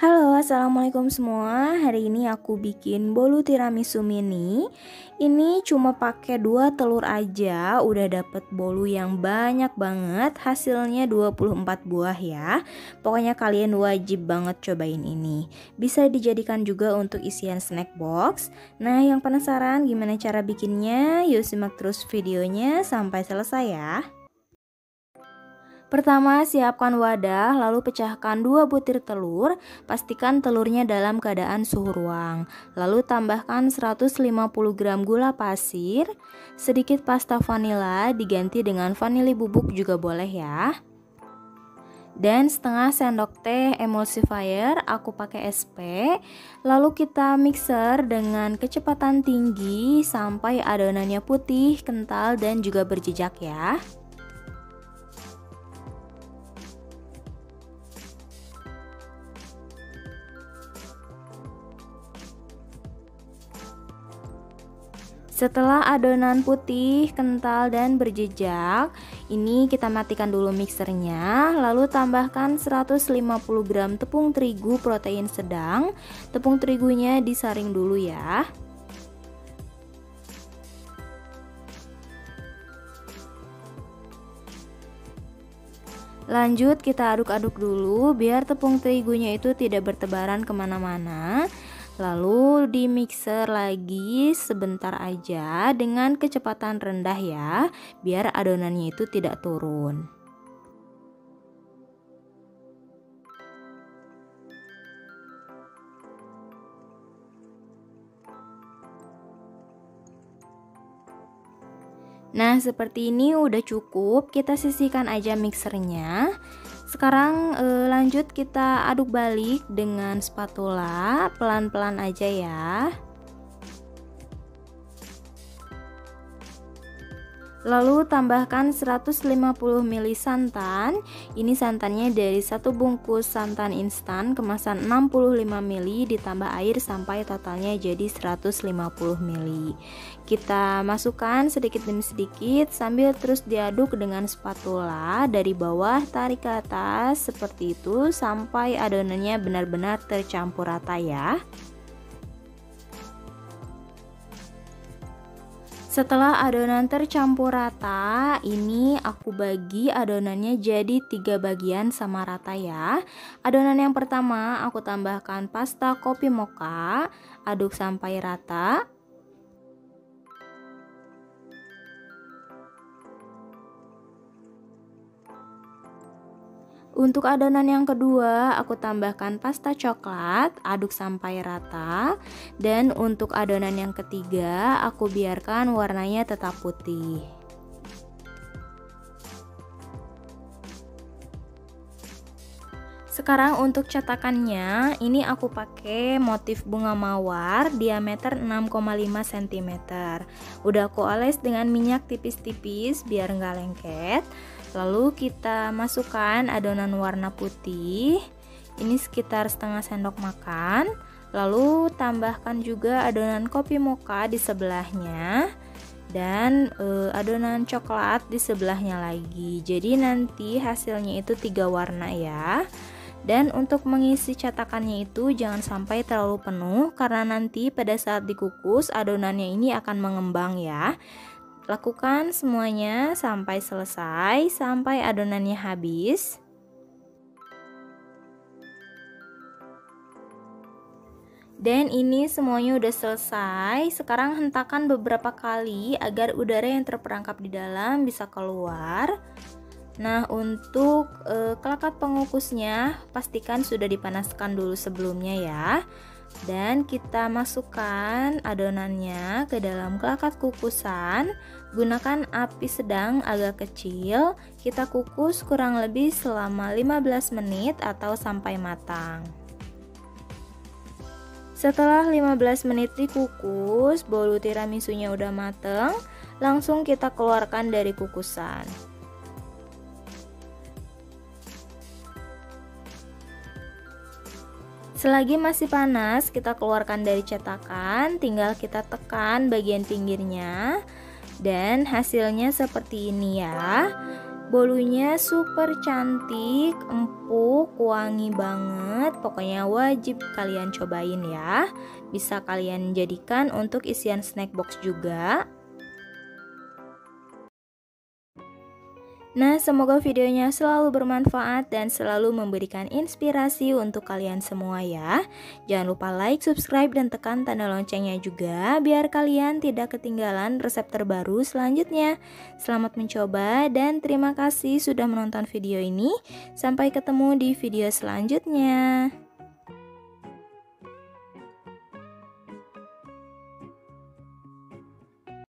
Halo, assalamualaikum semua. Hari ini aku bikin bolu tiramisu mini. Ini cuma pakai 2 telur aja, udah dapet bolu yang banyak banget. Hasilnya 24 buah ya. Pokoknya kalian wajib banget cobain ini. Bisa dijadikan juga untuk isian snack box. Nah, yang penasaran gimana cara bikinnya? Yuk simak terus videonya sampai selesai ya. Pertama, siapkan wadah, lalu pecahkan 2 butir telur, pastikan telurnya dalam keadaan suhu ruang. Lalu tambahkan 150 gram gula pasir, sedikit pasta vanila, diganti dengan vanili bubuk juga boleh ya. Dan setengah sendok teh emulsifier, aku pakai SP. Lalu kita mixer dengan kecepatan tinggi sampai adonannya putih, kental, dan juga berjejak ya. Setelah adonan putih, kental, dan berjejak, ini kita matikan dulu mixernya. Lalu tambahkan 150 gram tepung terigu protein sedang. Tepung terigunya disaring dulu ya. Lanjut kita aduk-aduk dulu biar tepung terigunya itu tidak bertebaran kemana-mana. Lalu di mixer lagi sebentar aja dengan kecepatan rendah ya, biar adonannya itu tidak turun. Nah, seperti ini udah cukup, kita sisihkan aja mixernya. Sekarang lanjut kita aduk balik dengan spatula, pelan-pelan aja ya. Lalu tambahkan 150 ml santan. Ini santannya dari 1 bungkus santan instan kemasan 65 ml ditambah air sampai totalnya jadi 150 ml. Kita masukkan sedikit demi sedikit sambil terus diaduk dengan spatula dari bawah tarik ke atas seperti itu sampai adonannya benar-benar tercampur rata ya. Setelah adonan tercampur rata, ini aku bagi adonannya jadi 3 bagian sama rata ya. Adonan yang pertama aku tambahkan pasta kopi mocha, aduk sampai rata. Untuk adonan yang kedua, aku tambahkan pasta coklat, aduk sampai rata. Dan untuk adonan yang ketiga, aku biarkan warnanya tetap putih. Sekarang untuk cetakannya, ini aku pakai motif bunga mawar diameter 6,5 cm. Udah aku oles dengan minyak tipis-tipis biar nggak lengket. Lalu kita masukkan adonan warna putih, ini sekitar setengah sendok makan. Lalu tambahkan juga adonan kopi mocha di sebelahnya dan adonan coklat di sebelahnya lagi. Jadi nanti hasilnya itu 3 warna ya. Dan untuk mengisi cetakannya itu jangan sampai terlalu penuh karena nanti pada saat dikukus adonannya ini akan mengembang ya. Lakukan semuanya sampai selesai, sampai adonannya habis. Dan ini semuanya udah selesai. Sekarang hentakan beberapa kali agar udara yang terperangkap di dalam bisa keluar. Nah, untuk kelakat pengukusnya pastikan sudah dipanaskan dulu sebelumnya ya. Dan kita masukkan adonannya ke dalam kelakat kukusan. Gunakan api sedang agak kecil. Kita kukus kurang lebih selama 15 menit atau sampai matang. Setelah 15 menit dikukus, bolu tiramisunya udah mateng. Langsung kita keluarkan dari kukusan. Selagi masih panas, kita keluarkan dari cetakan, tinggal kita tekan bagian pinggirnya. Dan hasilnya seperti ini ya. Bolunya super cantik, empuk, wangi banget. Pokoknya wajib kalian cobain ya. Bisa kalian jadikan untuk isian snack box juga. Nah, semoga videonya selalu bermanfaat dan selalu memberikan inspirasi untuk kalian semua ya. Jangan lupa like, subscribe, dan tekan tanda loncengnya juga biar kalian tidak ketinggalan resep terbaru selanjutnya. Selamat mencoba dan terima kasih sudah menonton video ini. Sampai ketemu di video selanjutnya.